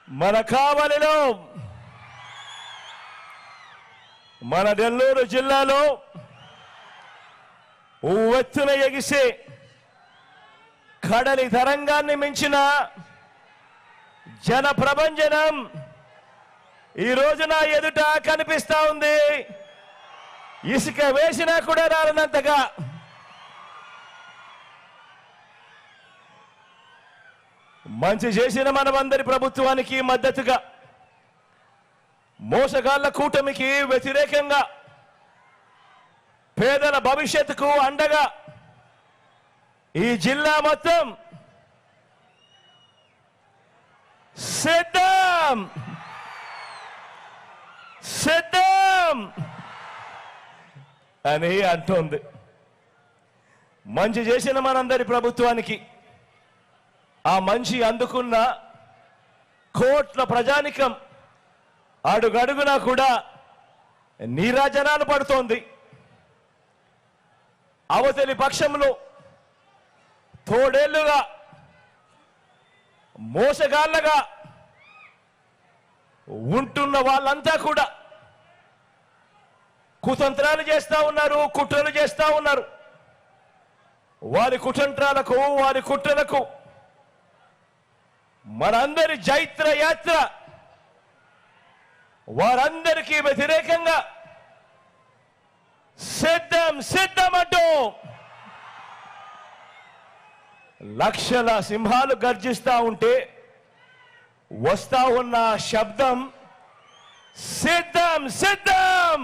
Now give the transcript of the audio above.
మన కావలిలో మన నెల్లూరు జిల్లాలో ఉవ్వెత్తున ఎగిసే కడలి తరంగాన్ని మించిన జన ప్రభంజనం ఈ రోజున ఎదుట కనిపిస్తా ఉంది. ఇసుక వేసినా కూడా రాలనంతగా మంచి చేసిన మనమందరి ప్రభుత్వానికి మద్దతుగా, మోసగాళ్ల కూటమికి వ్యతిరేకంగా, పేదల భవిష్యత్తుకు అండగా ఈ జిల్లా మొత్తం సిద్ధం సిద్ధం అని అంటోంది. మంచి చేసిన మనందరి ప్రభుత్వానికి, ఆ మంచి అందుకున్న కోట్ల ప్రజానికం అడుగడుగునా కూడా నీరాజనాలు పడుతోంది. అవతలి పక్షంలో తోడేళ్లుగా మోసగాళ్లగా ఉంటున్న వాళ్ళంతా కూడా కుతంత్రాలు చేస్తా ఉన్నారు, కుట్రలు చేస్తా ఉన్నారు. వారి కుతంత్రాలకు, వారి కుట్రలకు మనందరి జైత్ర యాత్ర వారందరికీ వ్యతిరేకంగా సిద్ధం సిద్ధమంటూ లక్షల సింహాలు గర్జిస్తా ఉంటే వస్తా ఉన్న శబ్దం సిద్ధం సిద్ధం.